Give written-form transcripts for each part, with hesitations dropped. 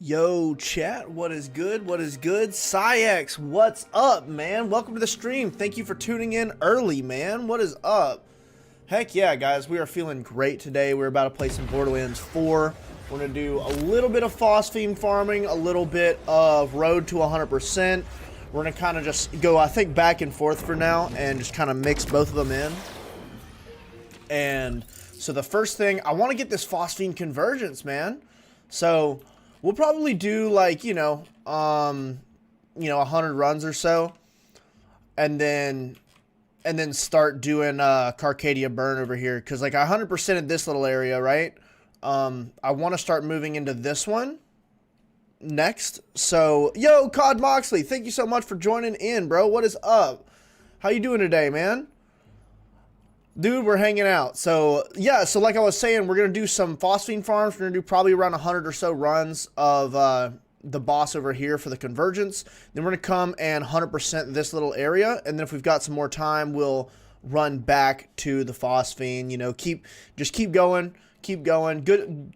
Yo, chat, what is good? What is good? Cyex, what's up, man? Welcome to the stream. Thank you for tuning in early, man. What is up? Heck yeah, guys, we are feeling great today. We're about to play some Borderlands 4. We're going to do a little bit of phosphene farming, a little bit of road to 100%. We're going to kind of just go, I think, back and forth for now and just kind of mix both of them in. And so the first thing, I want to get this phosphene convergence, man. So we'll probably do like, 100 runs or so, and then start doing Carcadia burn over here, because like 100% in this little area, right? I want to start moving into this one next. So yo, Cod Moxley, thank you so much for joining in, bro. What is up? How you doing today, man? Dude, we're hanging out. So yeah, so like I was saying, we're gonna do some phosphene farms. We're gonna do probably around 100 or so runs of the boss over here for the convergence. Then we're gonna come and 100% this little area, and then if we've got some more time, we'll run back to the phosphene. You know, keep going. Good.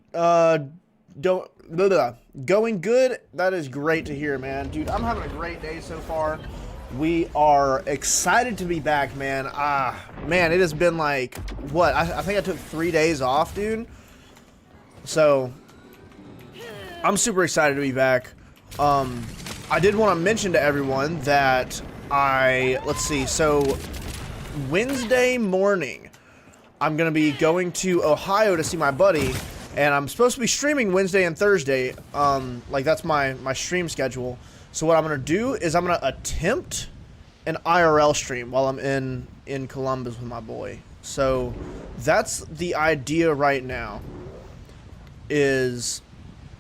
Going good. That is great to hear, man. Dude, I'm having a great day so far. We are excited to be back, man. Man, it has been like, what? I think I took 3 days off, dude. So, I'm super excited to be back. I did want to mention to everyone that let's see, so Wednesday morning, I'm going to be going to Ohio to see my buddy, and I'm supposed to be streaming Wednesday and Thursday. Like, that's my stream schedule. So what I'm going to do is I'm going to attempt an IRL stream while I'm in Columbus with my boy. So that's the idea right now is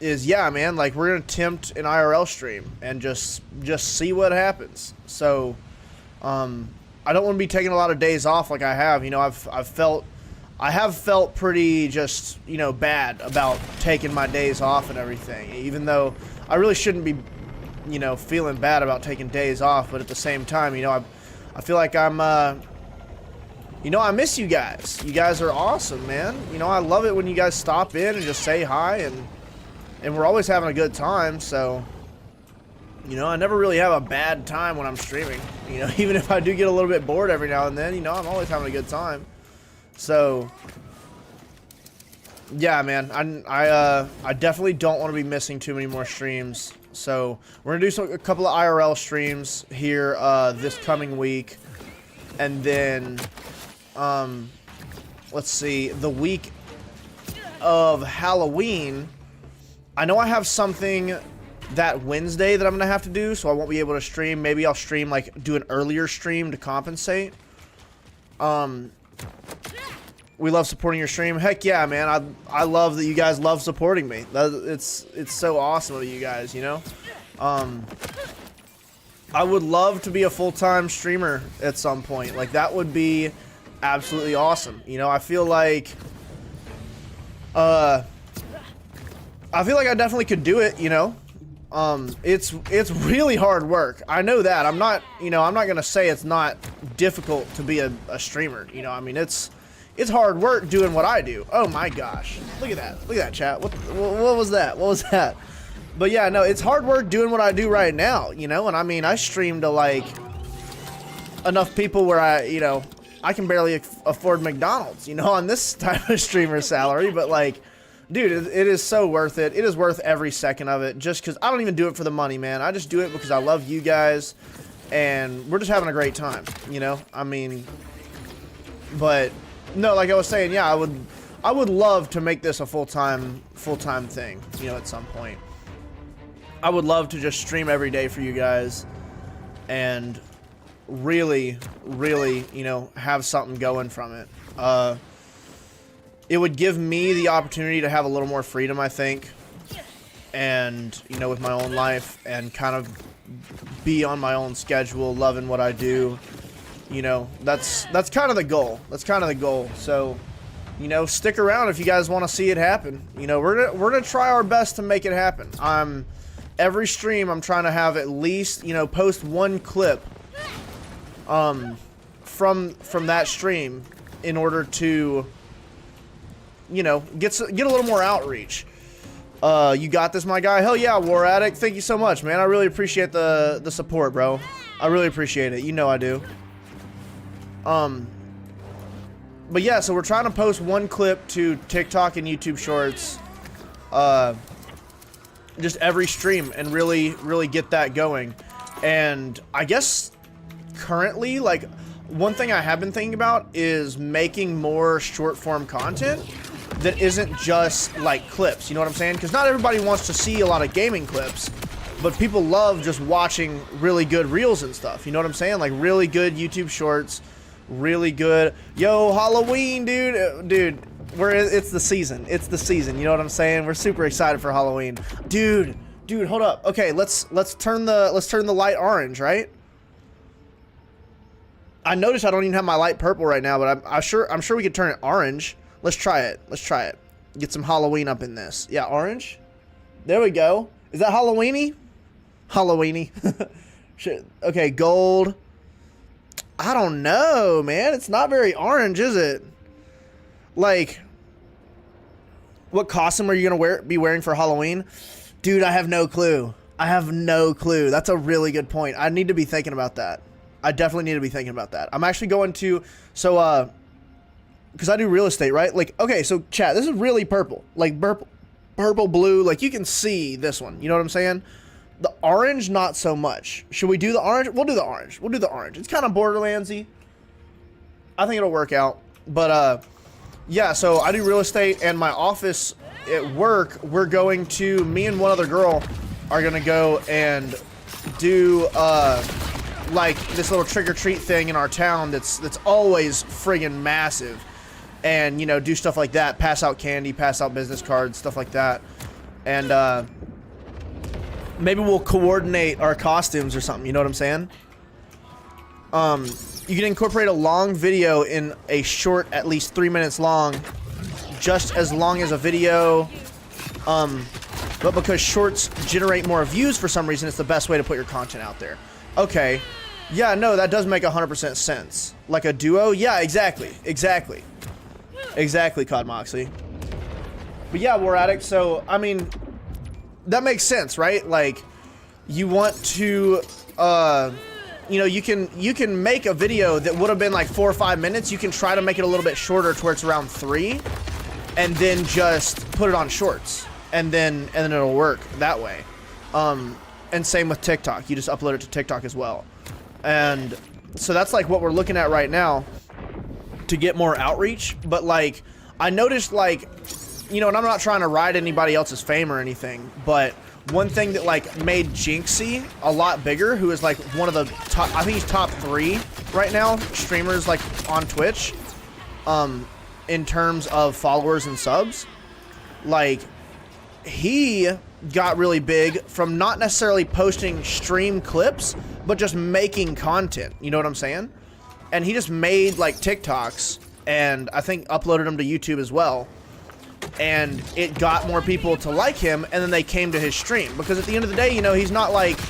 yeah, man, like we're going to attempt an IRL stream and just see what happens. So I don't want to be taking a lot of days off like I have. You know, I have felt pretty just, bad about taking my days off and everything, even though I really shouldn't be feeling bad about taking days off, but at the same time, I feel like I'm, I miss you guys. You guys are awesome, man. I love it when you guys stop in and just say hi, and we're always having a good time, so, I never really have a bad time when I'm streaming. Even if I do get a little bit bored every now and then, I'm always having a good time. So, yeah, man, I definitely don't want to be missing too many more streams. So we're gonna do a couple of IRL streams here this coming week, and then let's see, the week of Halloween, I know I have something that Wednesday that I'm gonna have to do, so I won't be able to stream. Maybe I'll stream, like, do an earlier stream to compensate. We love supporting your stream. Heck yeah, man. I love that you guys love supporting me. It's so awesome of you guys, I would love to be a full-time streamer at some point. Like, that would be absolutely awesome. I feel like I definitely could do it, It's really hard work. I know that. I'm not going to say it's not difficult to be a streamer, I mean, it's hard work doing what I do. Oh my gosh. Look at that. Look at that, chat. What was that? What was that? But yeah, no, it's hard work doing what I do right now, and I mean, I stream to like enough people where I can barely afford McDonald's, on this type of streamer salary, but like, dude, it is so worth it. It is worth every second of it, just because I don't even do it for the money, man. I just do it because I love you guys, and we're just having a great time, I mean, but no, like I was saying, yeah, I would love to make this a full-time thing, at some point. I would love to just stream every day for you guys and really, have something going from it. It would give me the opportunity to have a little more freedom, I think, and, with my own life, and kind of be on my own schedule, loving what I do. That's kind of the goal. That's kind of the goal. So, stick around if you guys want to see it happen. We're gonna try our best to make it happen. Every stream I'm trying to have at least, post one clip from that stream in order to, get a little more outreach. You got this, my guy. Hell yeah, War Addict. Thank you so much, man. I really appreciate the support, bro. I really appreciate it. You know I do. But yeah, so we're trying to post one clip to TikTok and YouTube Shorts, just every stream and really get that going. And I guess currently, like, one thing I have been thinking about is making more short form content that isn't just like clips, you know what I'm saying? Because not everybody wants to see a lot of gaming clips, but people love just watching really good reels and stuff, you know what I'm saying? Like really good YouTube Shorts, really good. Yo, Halloween, dude, it's the season. It's the season, you know what I'm saying? We're super excited for Halloween. Dude, hold up. Okay, let's turn the light orange, right? I noticed I don't even have my light purple right now, but I'm sure we could turn it orange. Let's try it. Get some Halloween up in this. Yeah, orange. There we go. Is that Halloweeny? Halloweeny. Okay, gold. I don't know, man. It's not very orange, is it? Like, what costume are you gonna be wearing for Halloween? Dude, I have no clue. That's a really good point. I need to be thinking about that. I definitely need to be thinking about that. I'm actually going to, so, because I do real estate, right? Like, okay, so chat, this is really purple. Like, purple, blue. Like, you can see this one. You know what I'm saying? The orange, not so much. Should we do the orange? We'll do the orange. It's kind of Borderlandsy. I think it'll work out. But, yeah, so I do real estate, and my office at work, me and one other girl are going to go and do, like this little trick-or-treat thing in our town that's always friggin' massive, and you know, do stuff like that, pass out candy, pass out business cards, stuff like that. And maybe we'll coordinate our costumes or something, you know what I'm saying? You can incorporate a long video in a short, at least 3 minutes long, just as long as a video, but because shorts generate more views for some reason, it's the best way to put your content out there. Okay. Yeah, no, that does make 100% sense. Like a duo? Yeah, exactly, COD Moxley. But yeah, War Addict, so, I mean, that makes sense, right? Like, you want to, you know, you can make a video that would have been like 4 or 5 minutes. You can try to make it a little bit shorter to where it's around 3, and then just put it on shorts, and then it'll work that way. And same with TikTok. You just upload it to TikTok as well. And so that's like what we're looking at right now to get more outreach. But like, I noticed, like, you know, and I'm not trying to ride anybody else's fame or anything, but one thing that like made Jinxie a lot bigger, who is like one of the top, I think he's top 3 right now, streamers like on Twitch, in terms of followers and subs. Like, he got really big from not necessarily posting stream clips, but just making content, you know what I'm saying? And he just made like TikToks, and I think uploaded them to YouTube as well, and it got more people to like him, and then they came to his stream, because at the end of the day, you know, he's not like,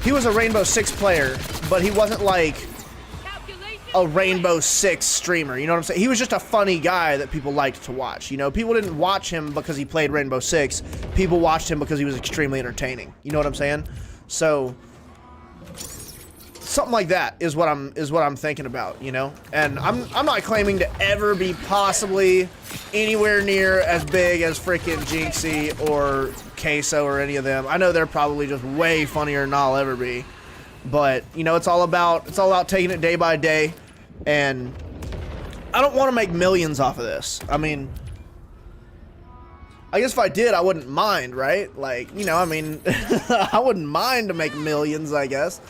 he was a Rainbow Six player, but he wasn't like a Rainbow Six streamer, you know what I'm saying? He was just a funny guy that people liked to watch, you know? People didn't watch him because he played Rainbow Six. People watched him because he was extremely entertaining. You know what I'm saying? So something like that is what I'm thinking about, you know? And I'm not claiming to ever be possibly anywhere near as big as freaking Jinxie or Queso or any of them. I know they're probably just way funnier than I'll ever be. But, you know, it's all about taking it day by day, and I don't want to make millions off of this. I mean, I guess if I did, I wouldn't mind, right? Like, you know, I mean, I wouldn't mind to make millions, I guess.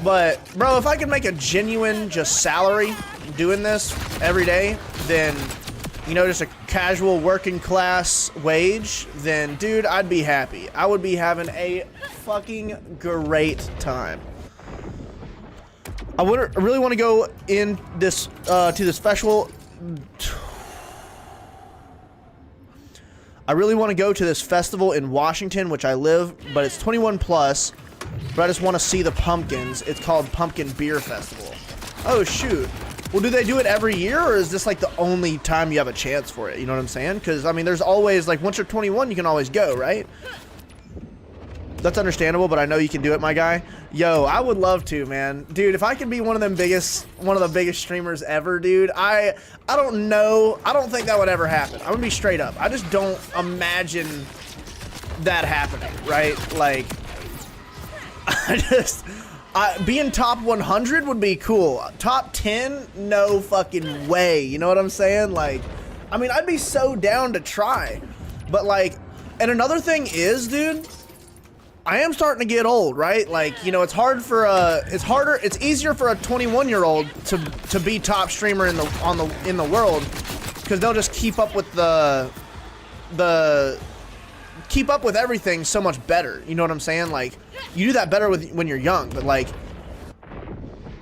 But, bro, if I could make a genuine just salary doing this every day, then, you know, just a casual working class wage, then, dude, I'd be happy. I would be having a fucking great time. I really want to go in this to the special. I really want to go to this festival in Washington, which I live, but it's 21 plus. But I just want to see the pumpkins. It's called Pumpkin Beer Festival. Oh shoot! Well, do they do it every year, or is this like the only time you have a chance for it? You know what I'm saying? Because, I mean, there's always, like, once you're 21, you can always go, right? That's understandable, but I know you can do it, my guy. Yo, I would love to, man. Dude, if I could be one of the biggest streamers ever, dude, I don't know. I don't think that would ever happen. I'm gonna be straight up. I just don't imagine that happening, right? Like, being top 100 would be cool. Top 10, no fucking way. You know what I'm saying? Like, I mean, I'd be so down to try. But like, and another thing is, dude, I am starting to get old, right? Like, you know, it's it's easier for a 21-year-old to be top streamer in the world, because they'll just keep up with keep up with everything so much better. You know what I'm saying? Like, you do that better when you're young, but like,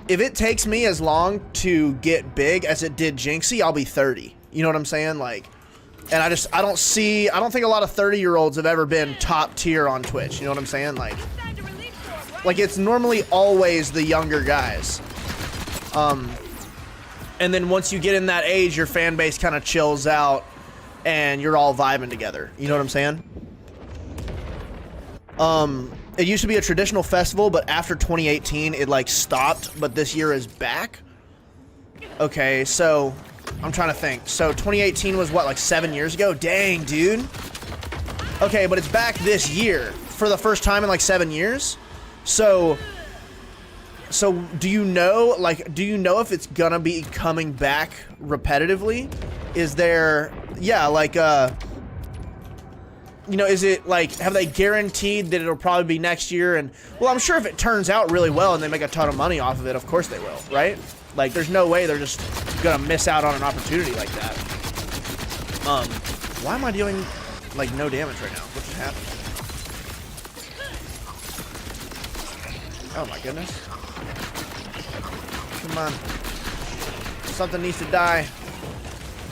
if it takes me as long to get big as it did Jinxie, I'll be 30. You know what I'm saying? Like, and I don't think a lot of 30-year-olds have ever been top tier on Twitch. You know what I'm saying? Like it's normally always the younger guys. And then once you get in that age, your fan base kind of chills out and you're all vibing together. You know what I'm saying? It used to be a traditional festival, but after 2018, it like stopped, but this year is back. Okay, so I'm trying to think. So 2018 was what, like 7 years ago? Dang, dude. Okay, but it's back this year for the first time in like 7 years. So do you know if it's gonna be coming back repetitively? Is there, yeah, like, you know, is it like, have they guaranteed that it'll probably be next year? And well, I'm sure if it turns out really well and they make a ton of money off of it, of course they will, right? Like, there's no way they're just gonna miss out on an opportunity like that. Why am I dealing like no damage right now? What just happened? Oh my goodness. Come on. Something needs to die.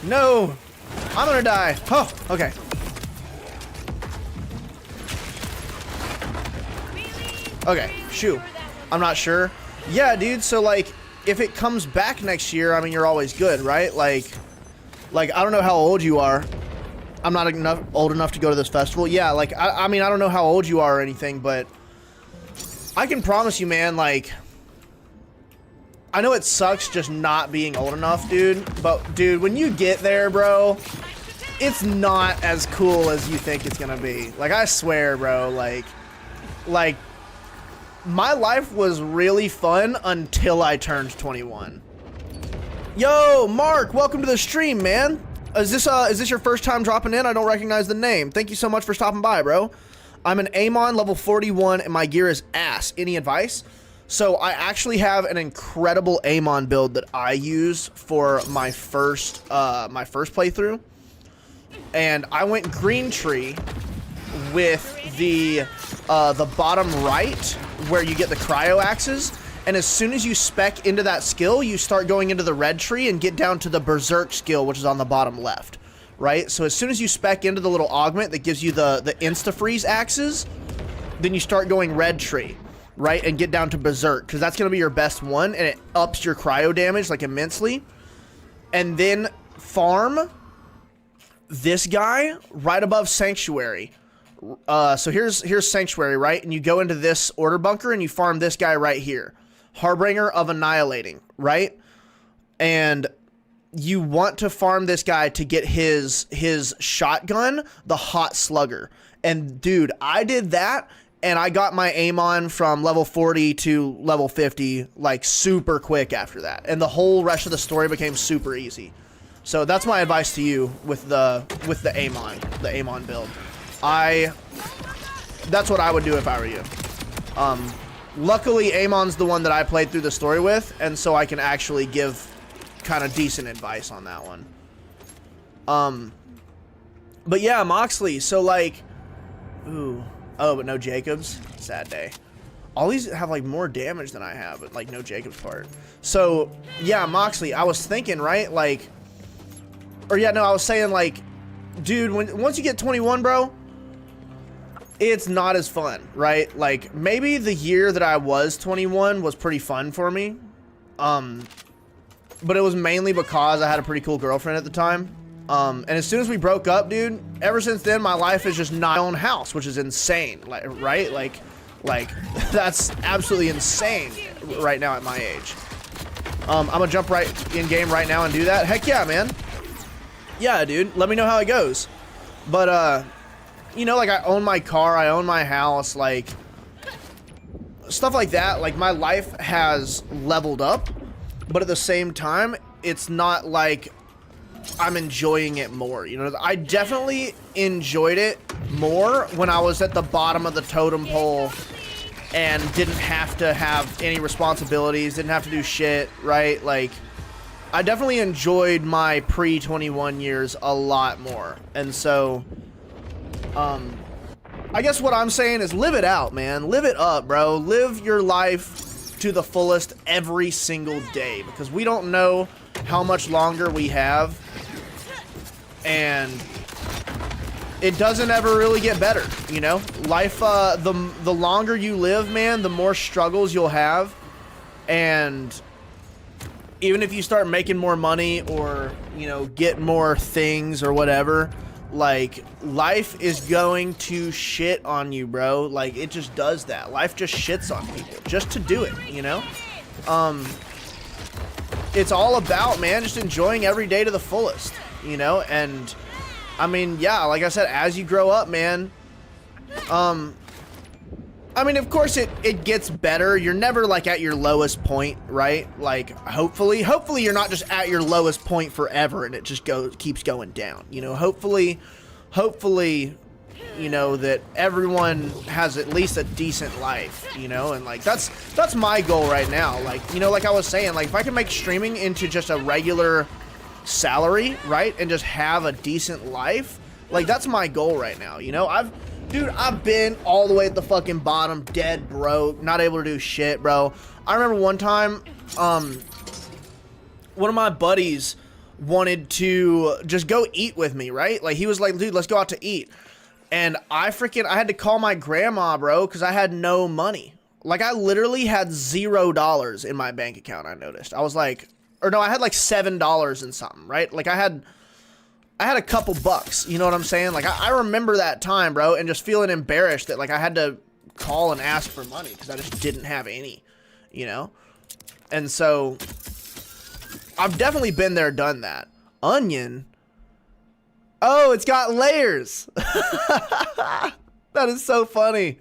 No! I'm gonna die. Oh, okay. Okay, shoot. I'm not sure. Yeah, dude, so like, if it comes back next year, I mean, you're always good, right? Like I don't know how old you are. I'm not old enough to go to this festival. Yeah, like, I mean, I don't know how old you are or anything, but I can promise you, man, like, I know it sucks just not being old enough, dude, but dude, when you get there, bro, it's not as cool as you think it's gonna be. Like, I swear, bro, like, my life was really fun until I turned 21. Yo, Mark, welcome to the stream, man. Is this your first time dropping in? I don't recognize the name. Thank you so much for stopping by, bro. I'm an Amon level 41 and my gear is ass. Any advice? So I actually have an incredible Amon build that I use for my first playthrough. And I went green tree with the bottom right where you get the cryo axes, and as soon as you spec into that skill, you start going into the red tree and get down to the berserk skill, which is on the bottom left, right? So as soon as you spec into the little augment that gives you the insta freeze axes, then you start going red tree, right, and get down to berserk, because that's going to be your best one, and it ups your cryo damage like immensely. And then farm this guy right above sanctuary. So here's Sanctuary, right? And you go into this order bunker and you farm this guy right here. Harbinger of Annihilating, right? And you want to farm this guy to get his shotgun, the Hot Slugger. And dude, I did that and I got my Amon from level 40 to level 50 like super quick after that. And the whole rest of the story became super easy. So that's my advice to you with the Amon build. That's what I would do if I were you. Luckily, Amon's the one that I played through the story with, and so I can actually give kind of decent advice on that one. But yeah, Moxley, so like, ooh, oh, but no Jacobs, sad day. All these have like more damage than I have, but like no Jacobs part. So yeah, Moxley, I was thinking, right, like, or yeah, no, I was saying like, dude, once you get 21, bro, it's not as fun, right? Like, maybe the year that I was 21 was pretty fun for me. but it was mainly because I had a pretty cool girlfriend at the time. And as soon as we broke up, dude, ever since then, my life is just not my own house, which is insane, like, right? Like that's absolutely insane right now at my age. I'm gonna jump right in game right now and do that. Heck yeah, man. Yeah, dude, let me know how it goes. But, you know, like, I own my car, I own my house, like, stuff like that. Like, my life has leveled up, but at the same time, it's not like I'm enjoying it more. You know, I definitely enjoyed it more when I was at the bottom of the totem pole and didn't have to have any responsibilities, didn't have to do shit, right? Like, I definitely enjoyed my pre-21 years a lot more. And so, I guess what I'm saying is live it out, man. Live it up, bro. Live your life to the fullest every single day, because we don't know how much longer we have, and it doesn't ever really get better, you know? Life, the longer you live, man, the more struggles you'll have, and even if you start making more money or, you know, get more things or whatever, like, life is going to shit on you, bro. Like, it just does that. Life just shits on people just to do it, you know? It's all about, man, just enjoying every day to the fullest, you know? And, I mean, yeah, like I said, as you grow up, man, I mean, of course it gets better. You're never, like, at your lowest point, right? Like, hopefully you're not just at your lowest point forever and it just keeps going down, you know? Hopefully, you know, that everyone has at least a decent life, you know? And, like, that's my goal right now. Like, you know, like I was saying, like, if I can make streaming into just a regular salary, right? And just have a decent life, like, that's my goal right now, you know? Dude, I've been all the way at the fucking bottom, dead broke, not able to do shit, bro. I remember one time, one of my buddies wanted to just go eat with me, right? Like, he was like, dude, let's go out to eat. And I had to call my grandma, bro, because I had no money. Like, I literally had $0 in my bank account, I noticed. I was like, or no, I had like $7 and something, right? Like, I had a couple bucks, you know what I'm saying? Like, I remember that time, bro, and just feeling embarrassed that, like, I had to call and ask for money because I just didn't have any, you know? And so, I've definitely been there, done that. Onion? Oh, it's got layers! That is so funny.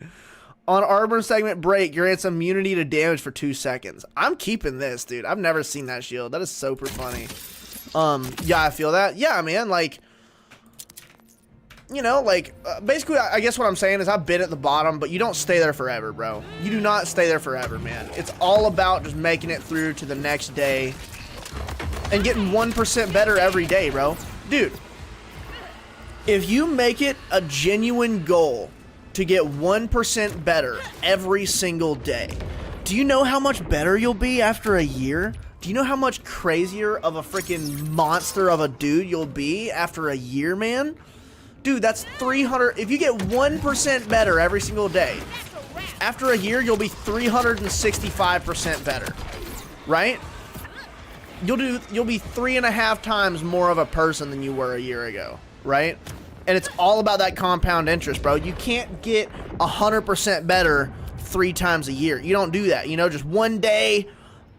On armor segment break, you're at immunity to damage for 2 seconds. I'm keeping this, dude. I've never seen that shield. That is super funny. Yeah, I feel that. Yeah, man, like, you know, like, basically, I guess what I'm saying is I've been at the bottom, but you don't stay there forever, bro. You do not stay there forever, man. It's all about just making it through to the next day and getting 1% better every day, bro. Dude, if you make it a genuine goal to get 1% better every single day, do you know how much better you'll be after a year? Do you know how much crazier of a freaking monster of a dude you'll be after a year, man? Dude, that's 300. If you get 1% better every single day, after a year, you'll be 365% better, right? You'll be 3.5 times more of a person than you were a year ago, right? And it's all about that compound interest, bro. You can't get 100% better 3 times a year. You don't do that, you know, just one day.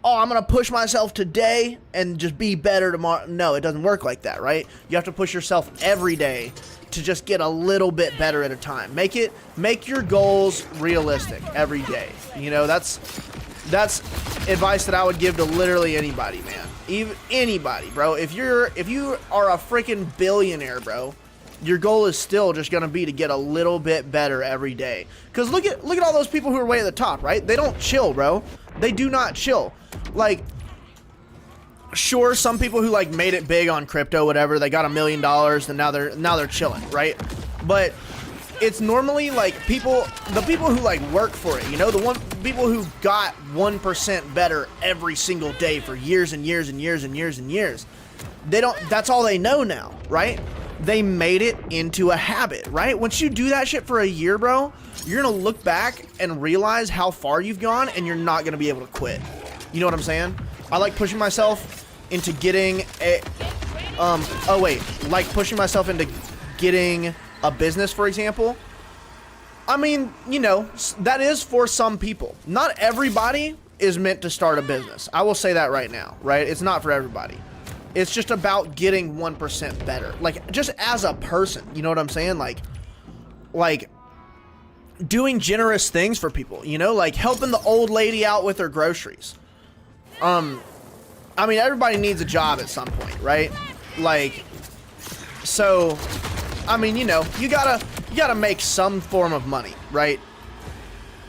Oh, I'm going to push myself today and just be better tomorrow. No, it doesn't work like that, right? You have to push yourself every day to just get a little bit better at a time. Make your goals realistic every day. You know, that's advice that I would give to literally anybody, man. Even anybody, bro. If you are a freaking billionaire, bro, your goal is still just going to be to get a little bit better every day. Cuz look at all those people who are way at the top, right? They don't chill, bro. They do not chill. Like, sure, some people who, like, made it big on crypto, whatever, they got $1 million and now they're chilling, right? But it's normally like the people who, like, work for it, you know, people who got 1% better every single day for years and years and years and years and years. That's all they know now, right? They made it into a habit, right? Once you do that shit for a year, bro, you're gonna look back and realize how far you've gone, and you're not gonna be able to quit. You know what I'm saying? I like pushing myself getting a, oh wait, like pushing myself into getting a business, for example. I mean, you know, that is for some people. Not everybody is meant to start a business. I will say that right now, right? It's not for everybody. It's just about getting 1% better. Like, just as a person, you know what I'm saying? Like doing generous things for people, you know, like helping the old lady out with her groceries. I mean, everybody needs a job at some point, right? Like, so, I mean, you know, you gotta make some form of money, right?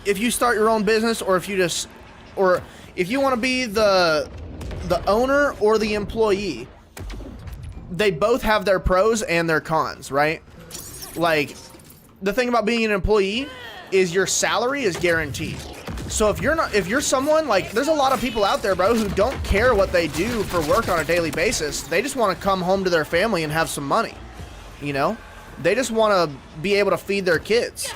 If you start your own business, or if you just, or if you want to be the owner or the employee, they both have their pros and their cons, right? Like, the thing about being an employee is your salary is guaranteed. So if you're someone, like, there's a lot of people out there, bro, who don't care what they do for work on a daily basis. They just want to come home to their family and have some money, you know? They just want to be able to feed their kids,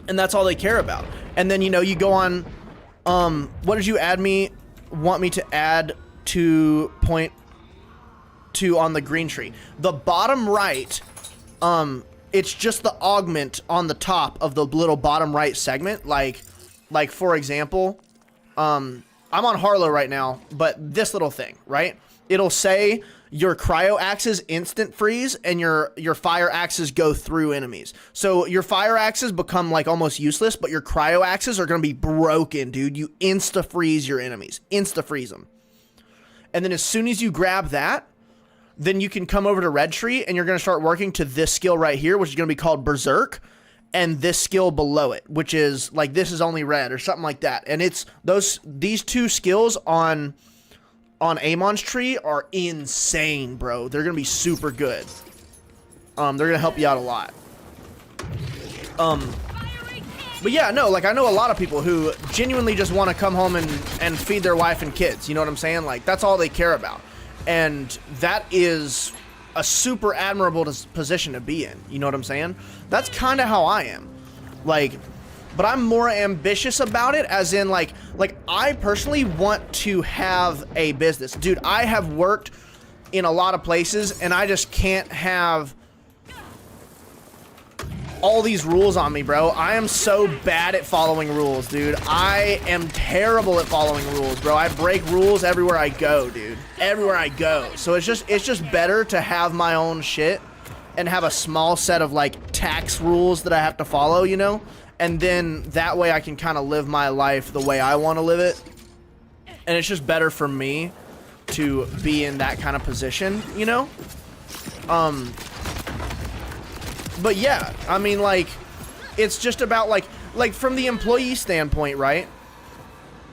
and that's all they care about. And then, you know, you go on, what did you want me to add to point to on the green tree? The bottom right, it's just the augment on the top of the little bottom right segment. Like for example, I'm on Harlow right now, but this little thing, right? It'll say your cryo axes instant freeze and your fire axes go through enemies. So your fire axes become like almost useless, but your cryo axes are going to be broken, dude. You insta freeze your enemies, insta freeze them. And then as soon as you grab that, then you can come over to Red Tree and you're going to start working to this skill right here, which is going to be called Berserk, and this skill below it, which is like, this is only red or something like that. And it's these two skills on Amon's tree are insane, bro. They're going to be super good. They're going to help you out a lot. But yeah, no, like, I know a lot of people who genuinely just want to come home and feed their wife and kids. You know what I'm saying? Like, that's all they care about. And that is a super admirable position to be in. You know what I'm saying? That's kind of how I am. Like, but I'm more ambitious about it, as in, like I personally want to have a business. Dude, I have worked in a lot of places, and I just can't have all these rules on me, bro. I am so bad at following rules, dude. I am terrible at following rules, bro. I break rules everywhere I go, dude. Everywhere I go. So it's just better to have my own shit and have a small set of, like, tax rules that I have to follow, you know? And then that way I can kind of live my life the way I want to live it. And it's just better for me to be in that kind of position, you know? But yeah, I mean, like, it's just about, like from the employee standpoint, right?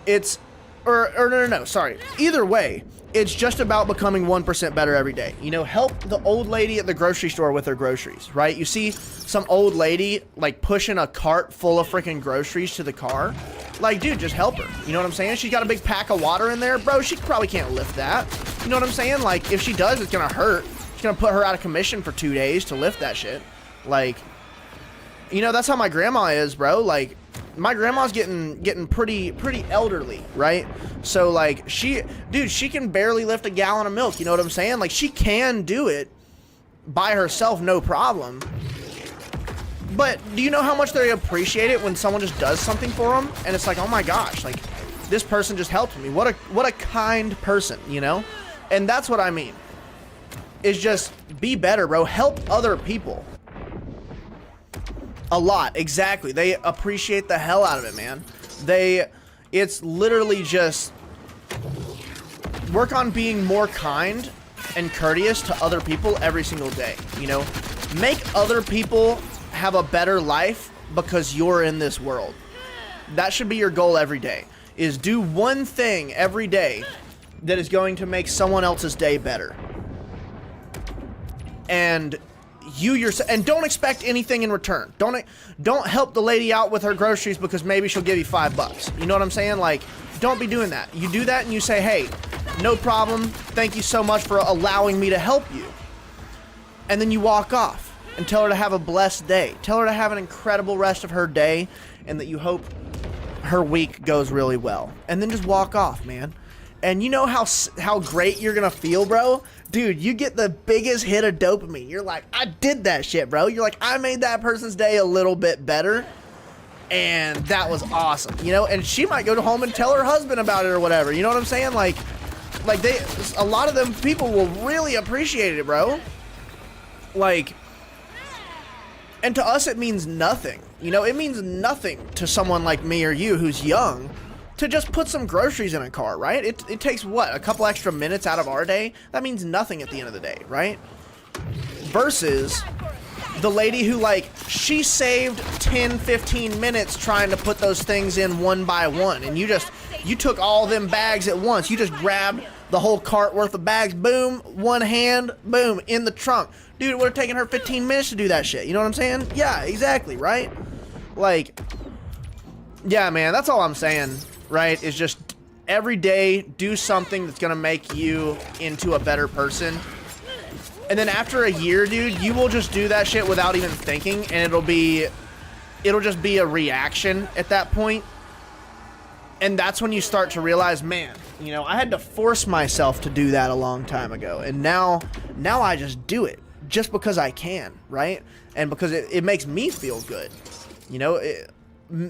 It's, no, sorry. Either way, it's just about becoming 1% better every day. You know, help the old lady at the grocery store with her groceries, right? You see some old lady, like, pushing a cart full of freaking groceries to the car. Like, dude, just help her. You know what I'm saying? She's got a big pack of water in there. Bro, she probably can't lift that. You know what I'm saying? Like, if she does, it's gonna hurt. It's gonna put her out of commission for 2 days to lift that shit. Like, you know, that's how my grandma is, bro. Like, my grandma's getting pretty elderly, right? So, like, she can barely lift a gallon of milk, you know what I'm saying? Like, she can do it by herself, no problem. But do you know how much they appreciate it when someone just does something for them? And it's like, oh my gosh, like, this person just helped me. What a kind person, you know? And that's what I mean. Is just be better, bro. Help other people. A lot, exactly. They appreciate the hell out of it, man. It's literally just work on being more kind and courteous to other people every single day, you know? Make other people have a better life because you're in this world. That should be your goal every day, is do one thing every day that is going to make someone else's day better. And you yourself, and don't expect anything in return. Don't help the lady out with her groceries because maybe she'll give you $5. You know what I'm saying? Like, don't be doing that. You do that and you say, hey, no problem. Thank you so much for allowing me to help you. And then you walk off and tell her to have a blessed day. Tell her to have an incredible rest of her day and that you hope her week goes really well. And then just walk off, man. And you know how great you're gonna feel, bro? Dude, you get the biggest hit of dopamine. You're like, I did that shit, bro. You're like, I made that person's day a little bit better. And that was awesome, you know? And she might go home and tell her husband about it or whatever. You know what I'm saying? Like a lot of them people will really appreciate it, bro. Like, and to us, it means nothing. You know, it means nothing to someone like me or you who's young to just put some groceries in a car, right? It takes, what, a couple extra minutes out of our day? That means nothing at the end of the day, right? Versus the lady who, like, she saved 10, 15 minutes trying to put those things in one by one. And you took all them bags at once. You just grabbed the whole cart worth of bags, boom, one hand, boom, in the trunk. Dude, it would have taken her 15 minutes to do that shit. You know what I'm saying? Yeah, exactly, right? Like, yeah, man, that's all I'm saying, right? Is just every day do something that's gonna make you into a better person. And then after a year, dude, you will just do that shit without even thinking, and it'll just be a reaction at that point. And that's when you start to realize, man, you know, I had to force myself to do that a long time ago. And now I just do it just because I can, right? And because it makes me feel good. You know,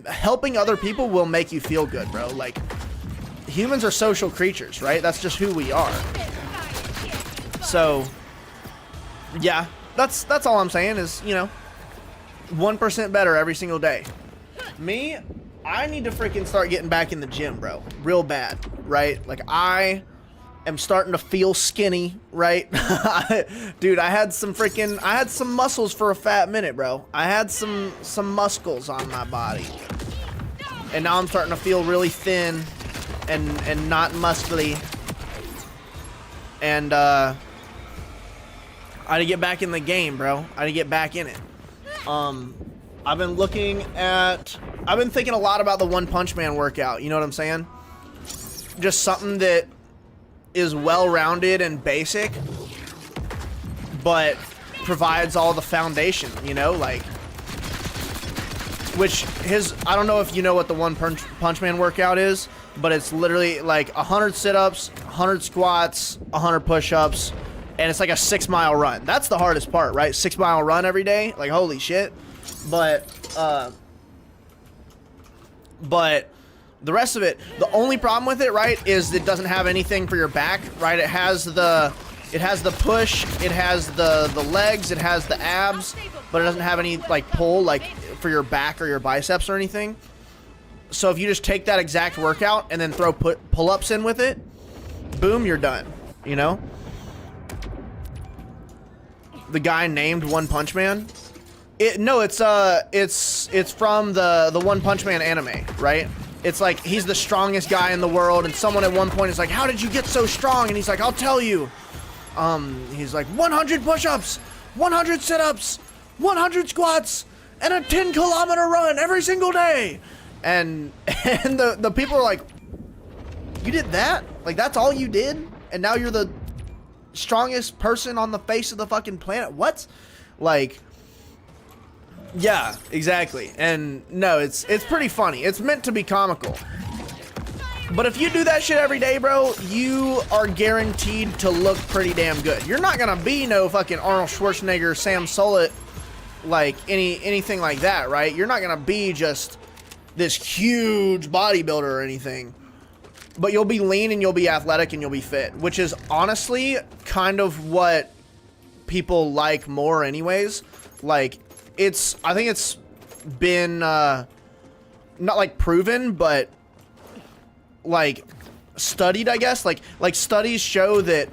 helping other people will make you feel good, bro. Like, humans are social creatures, right? That's just who we are. So, yeah, that's all I'm saying is, you know, 1% better every single day. Me, I need to freaking start getting back in the gym, bro. Real bad, right? Like, I am starting to feel skinny, right? Dude, I had some muscles for a fat minute, bro. I had some muscles on my body. And now I'm starting to feel really thin and not muscly. And I had to get back in the game, bro. I had to get back in it. I've been thinking a lot about the One Punch Man workout, you know what I'm saying? Just something that is well-rounded and basic, but provides all the foundation, you know, like, I don't know if you know what the One Punch Man workout is, but it's literally like 100 sit-ups, 100 squats, 100 push-ups, and it's like a 6-mile run. That's the hardest part, right? 6-mile run every day, like, holy shit. But the rest of it, the only problem with it, right, is it doesn't have anything for your back, right? It has the push, it has the legs, it has the abs, but it doesn't have any, like, pull, like, for your back or your biceps or anything. So if you just take that exact workout and then throw pull-ups in with it, boom, you're done, you know? The guy named One Punch Man. No, it's from the One Punch Man anime, right? It's like he's the strongest guy in the world, and someone at one point is like, "How did you get so strong?" And he's like, "I'll tell you." He's like, 100 push-ups, 100 sit-ups, 100 squats, and a 10-kilometer run every single day. And the people are like, "You did that? Like, that's all you did? And now you're the strongest person on the face of the fucking planet? What?" Like, yeah, exactly. And no, it's pretty funny. It's meant to be comical. But if you do that shit every day, bro, you are guaranteed to look pretty damn good. You're not gonna be no fucking Arnold Schwarzenegger, Sam Solit, like anything like that, right? You're not gonna be just this huge bodybuilder or anything. But you'll be lean and you'll be athletic and you'll be fit, which is honestly kind of what people like more anyways. Like, I think it's been, not like proven, but like studied, I guess. Like studies show that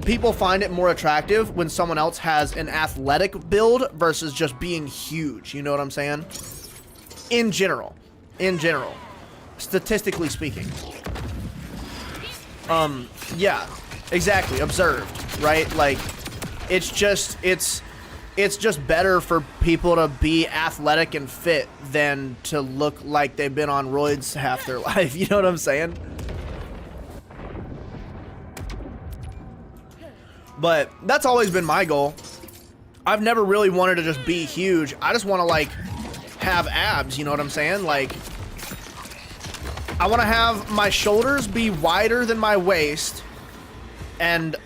people find it more attractive when someone else has an athletic build versus just being huge. You know what I'm saying? In general, statistically speaking. Yeah, exactly. Observed, right? Like, it's just better for people to be athletic and fit than to look like they've been on roids half their life. You know what I'm saying? But that's always been my goal. I've never really wanted to just be huge. I just want to, like, have abs, you know what I'm saying? Like, I want to have my shoulders be wider than my waist and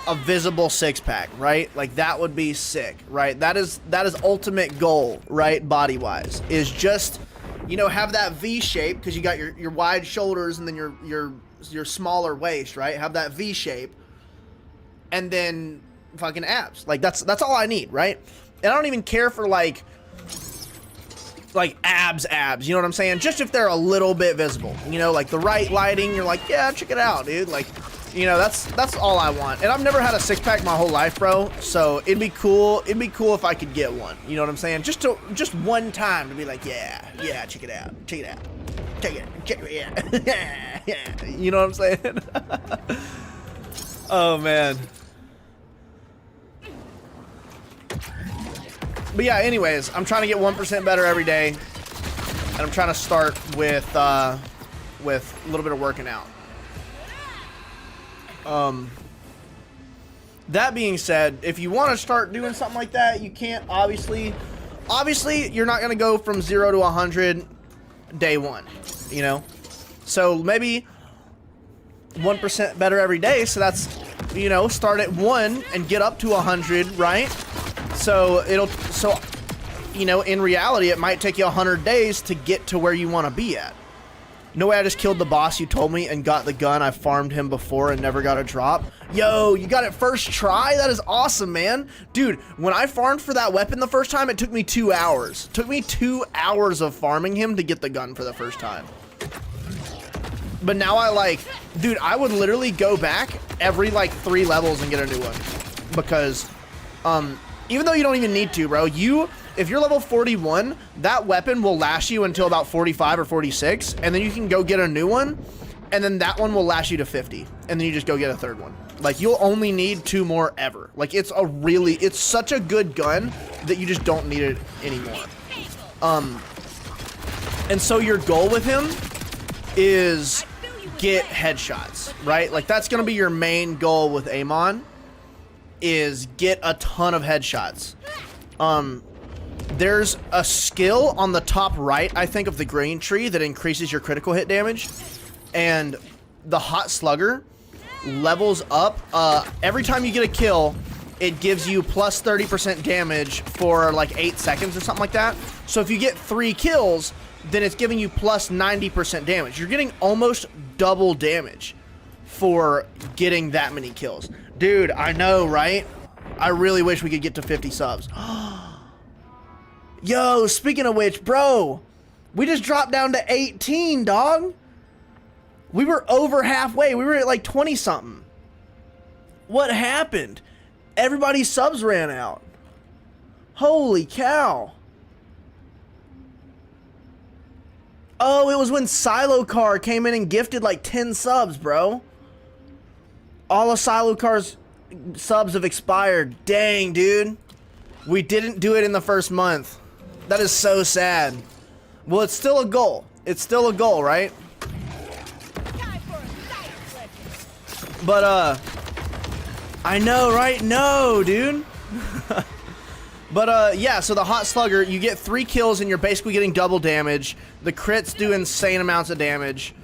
a visible six-pack, right? Like that would be sick, right? That is ultimate goal, right? Body-wise, is just, you know, have that V shape because you got your wide shoulders and then your smaller waist, right? Have that V shape, and then fucking abs. Like that's all I need, right? And I don't even care for like abs, you know what I'm saying? Just if they're a little bit visible, you know, like the right lighting, you're like, yeah, check it out, dude. Like, you know, that's all I want. And I've never had a six-pack my whole life, bro. So it'd be cool if I could get one. You know what I'm saying? Just one time to be like, yeah, check it out. Yeah. You know what I'm saying? Oh man. But yeah, anyways, I'm trying to get 1% better every day, and I'm trying to start with a little bit of working out. That being said, if you want to start doing something like that, you can't, obviously, you're not going to go from 0 to 100 day one, you know? So maybe 1% better every day, so that's, you know, start at 1 and get up to 100, right? So you know, in reality, it might take you 100 days to get to where you want to be at. No way I just killed the boss you told me and got the gun. I farmed him before and never got a drop. Yo, you got it first try? That is awesome, man. Dude, when I farmed for that weapon the first time, it took me 2 hours. It took me 2 hours of farming him to get the gun for the first time. But now dude, I would literally go back every like 3 levels and get a new one. Because, even though you don't even need to, bro, if you're level 41, that weapon will last you until about 45 or 46, and then you can go get a new one, and then that one will last you to 50, and then you just go get a third one. Like, you'll only need 2 more ever. Like, it's such a good gun that you just don't need it anymore. And so your goal with him is get headshots, right? Like, that's gonna be your main goal with Amon, is get a ton of headshots. There's a skill on the top right, I think, of the green tree that increases your critical hit damage, and the hot slugger levels up. Every time you get a kill, it gives you plus 30% damage for like 8 seconds or something like that. So if you get 3 kills, then it's giving you plus 90% damage. You're getting almost double damage for getting that many kills. Dude, I know, right? I really wish we could get to 50 subs. Yo, speaking of which, bro, we just dropped down to 18, dog. We were over halfway. We were at like 20 something. What happened? Everybody's subs ran out. Holy cow. Oh, it was when Silo Car came in and gifted like 10 subs, bro. All of Silo Car's subs have expired. Dang, dude. We didn't do it in the first month. That is so sad. Well, it's still a goal. It's still a goal, right? But, I know, right? No, dude. But, yeah, so the Hot Slugger, you get 3 kills and you're basically getting double damage. The crits do insane amounts of damage.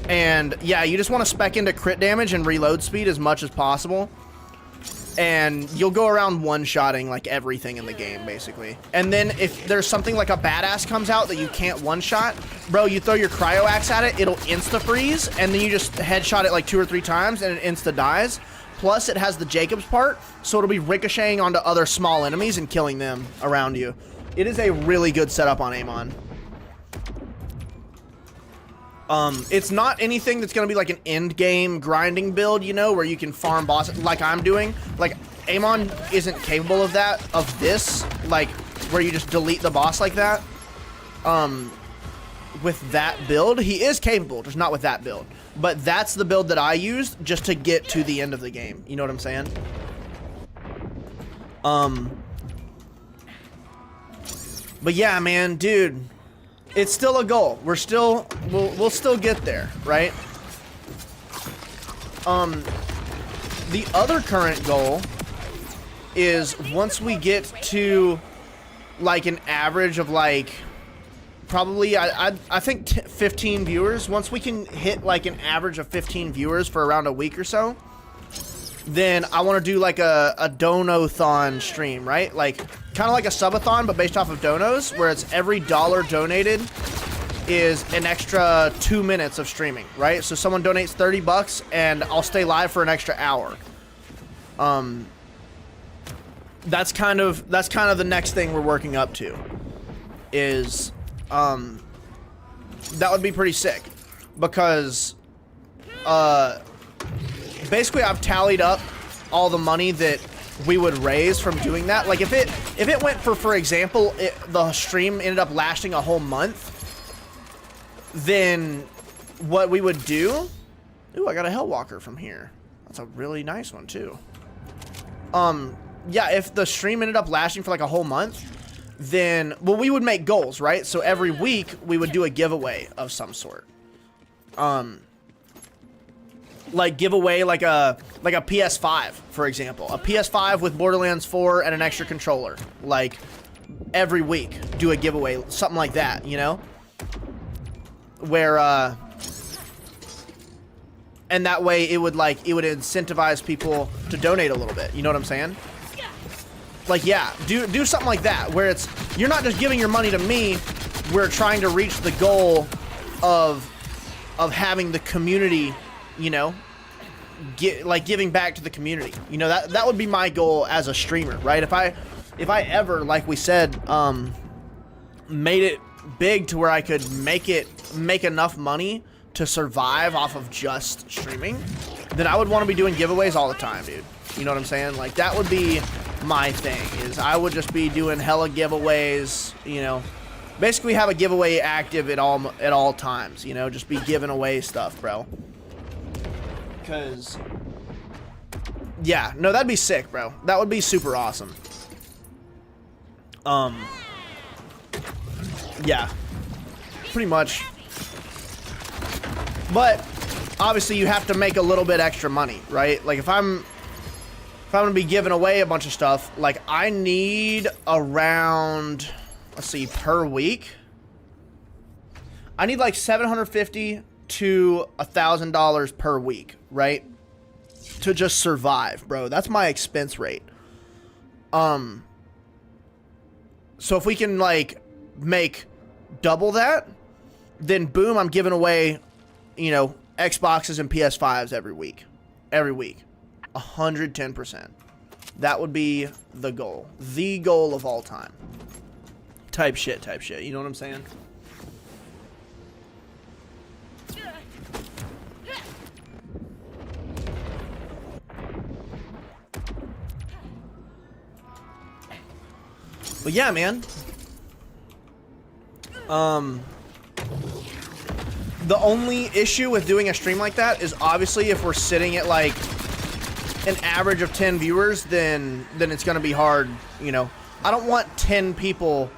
And, yeah, you just want to spec into crit damage and reload speed as much as possible. And you'll go around one-shotting, like, everything in the game, basically. And then if there's something like a badass comes out that you can't one-shot, bro, you throw your cryo axe at it, it'll insta-freeze, and then you just headshot it like 2 or 3 times, and it insta-dies. Plus, it has the Jacob's part, so it'll be ricocheting onto other small enemies and killing them around you. It is a really good setup on Amon. It's not anything that's gonna be like an end game grinding build, you know, where you can farm bosses like I'm doing. Like, Amon isn't capable of that, of this, like, where you just delete the boss like that. With that build, he is capable, just not with that build. But that's the build that I used just to get to the end of the game. You know what I'm saying? But yeah, man, dude. It's still a goal. We'll still get there, right? The other current goal is once we get to like an average of like probably, I think 15 viewers. Once we can hit like an average of 15 viewers for around a week or so, then I want to do like a dono-thon stream, right? Like kind of like a subathon, but based off of donos, where it's every dollar donated is an extra 2 minutes of streaming, right? So someone donates 30 bucks and I'll stay live for an extra hour. That's kind of the next thing we're working up to, is that would be pretty sick, because basically I've tallied up all the money that we would raise from doing that. Like if it went for example, the stream ended up lasting a whole month, then what we would do, ooh, I got a Hellwalker from here. That's a really nice one too. Yeah, if the stream ended up lasting for like a whole month, then, well, we would make goals, right? So every week we would do a giveaway of some sort. Like give away like a PS5, for example. A PS5 with Borderlands 4 and an extra controller. Like every week do a giveaway, something like that, you know? Where and that way it would incentivize people to donate a little bit, you know what I'm saying? Like, yeah, do something like that, where it's, you're not just giving your money to me, we're trying to reach the goal of having the community, you know, giving back to the community. You know, that would be my goal as a streamer, right? If I ever, like we said, made it big to where I could make enough money to survive off of just streaming, then I would want to be doing giveaways all the time, dude. You know what I'm saying? Like, that would be my thing, is I would just be doing hella giveaways, you know, basically have a giveaway active at all times, you know, just be giving away stuff, bro. Cause yeah, no, that'd be sick, bro. That would be super awesome. Yeah, pretty much. But obviously you have to make a little bit extra money, right? Like if I'm gonna be giving away a bunch of stuff, like I need around, let's see, per week, I need like $750 to $1,000 per week, right? To just survive, bro. That's my expense rate. So if we can like make double that, then boom, I'm giving away, you know, Xboxes and PS5s every week. 110%. That would be the goal. The goal of all time. Type shit. You know what I'm saying? But yeah, man. The only issue with doing a stream like that is obviously if we're sitting at like an average of 10 viewers, then it's gonna be hard, you know. I don't want 10 people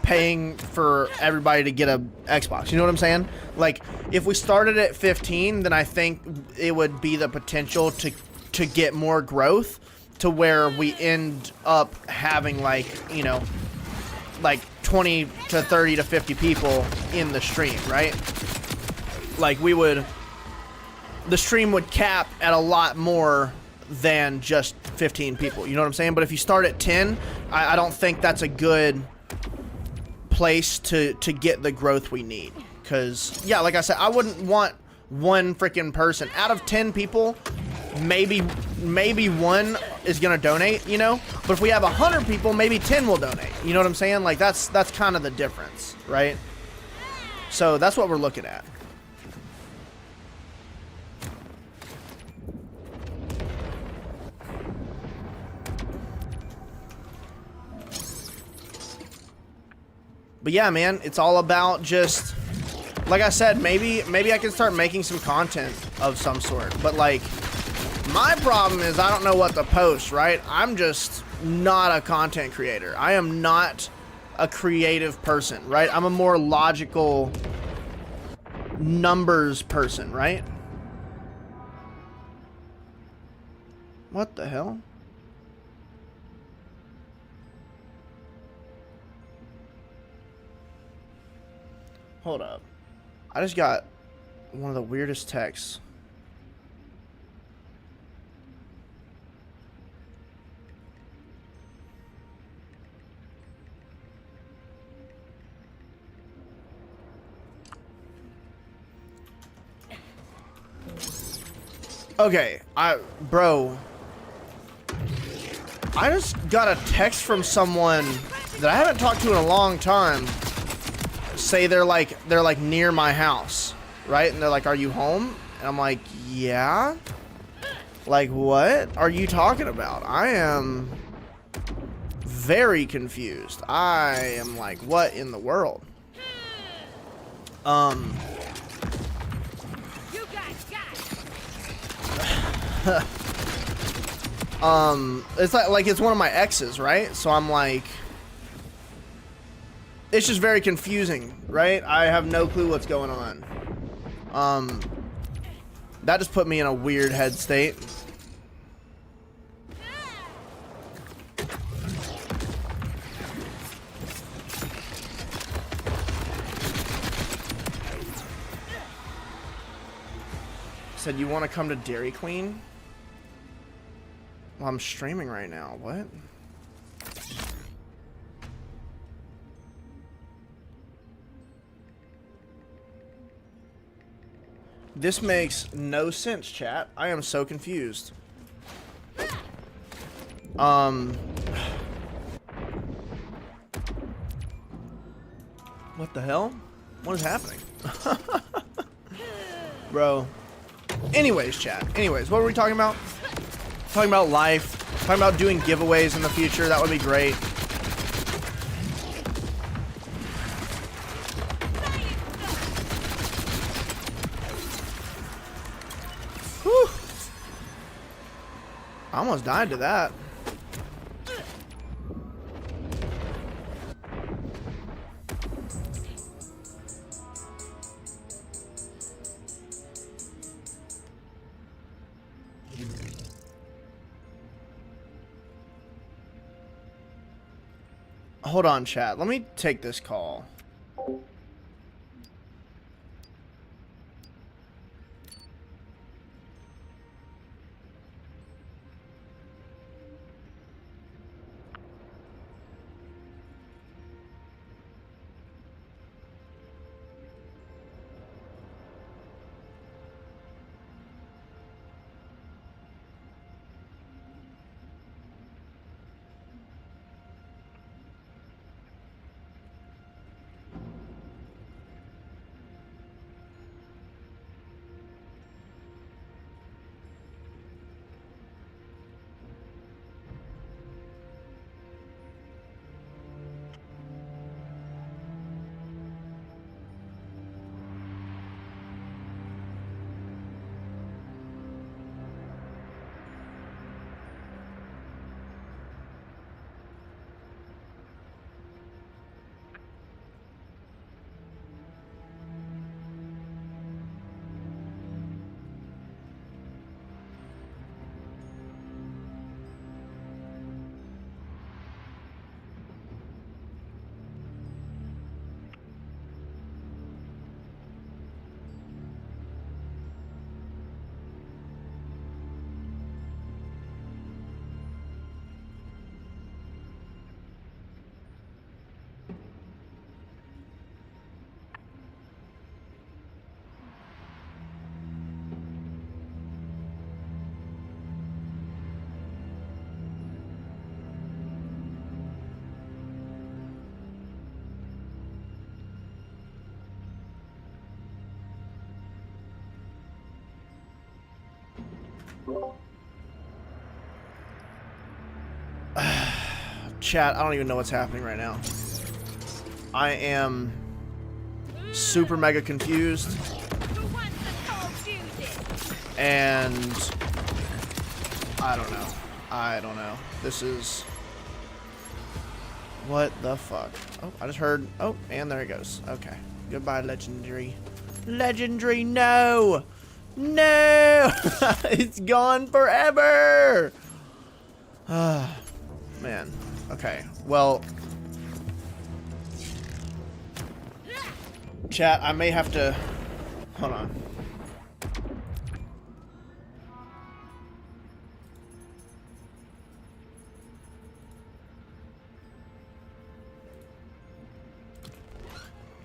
paying for everybody to get a Xbox, you know what I'm saying? Like if we started at 15, then I think it would be the potential to get more growth, to where we end up having like, you know, like 20 to 30 to 50 people in the stream, right? Like the stream would cap at a lot more than just 15 people, you know what I'm saying? But if you start at 10, I don't think that's a good place to get the growth we need. Because yeah, like I said, I wouldn't want one freaking person out of 10 people. Maybe one is gonna donate, you know. But if we have 100 people, maybe 10 will donate. You know what I'm saying? Like that's kind of the difference, right? So that's what we're looking at. But yeah, man, it's all about just, like I said, maybe I can start making some content of some sort. But like, my problem is I don't know what to post, right? I'm just not a content creator. I am not a creative person, right? I'm a more logical numbers person, right? What the hell? Hold up. I just got one of the weirdest texts. Okay, bro, I just got a text from someone that I haven't talked to in a long time. Say they're like near my house, right? And they're like, "Are you home?" And I'm like, "Yeah." Like, what are you talking about? I am very confused. I am like, what in the world? It's like it's one of my exes, right? So I'm like, it's just very confusing, right? I have no clue what's going on. That just put me in a weird head state. Said, you want to come to Dairy Queen? Well, I'm streaming right now. What? This makes no sense, chat. I am so confused. What the hell? What is happening? Bro. Anyways, chat. Anyways, what were we talking about? Talking about life. Talking about doing giveaways in the future. That would be great. Whew. I almost died to that. Hold on, chat. Let me take this call. Chat, I don't even know what's happening right now. I am super mega confused. And I don't know. I don't know. This is... What the fuck? Oh, I just heard... Oh, and there it goes. Okay. Goodbye, Legendary. Legendary, no! No! It's gone forever! Man. Okay. Well... Chat, I may have to... Hold on.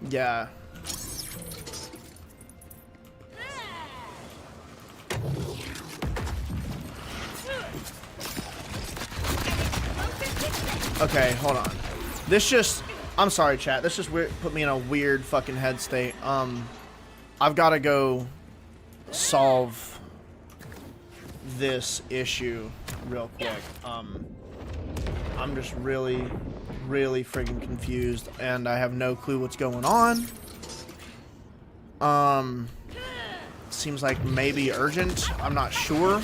Yeah. Okay, hold on. This just... I'm sorry, chat. This just put me in a weird fucking head state. I've got to go solve this issue real quick. I'm just really freaking confused, and I have no clue what's going on. Seems like maybe urgent. I'm not sure.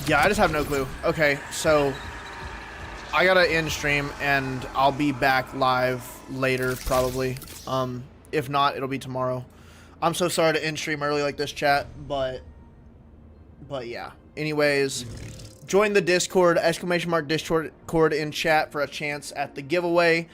Yeah, I just have no clue. Okay, so I gotta end stream, and I'll be back live later, probably. If not, it'll be tomorrow. I'm so sorry to end stream early like this, chat, but yeah. Anyways, join the Discord, !Discord in chat for a chance at the giveaway.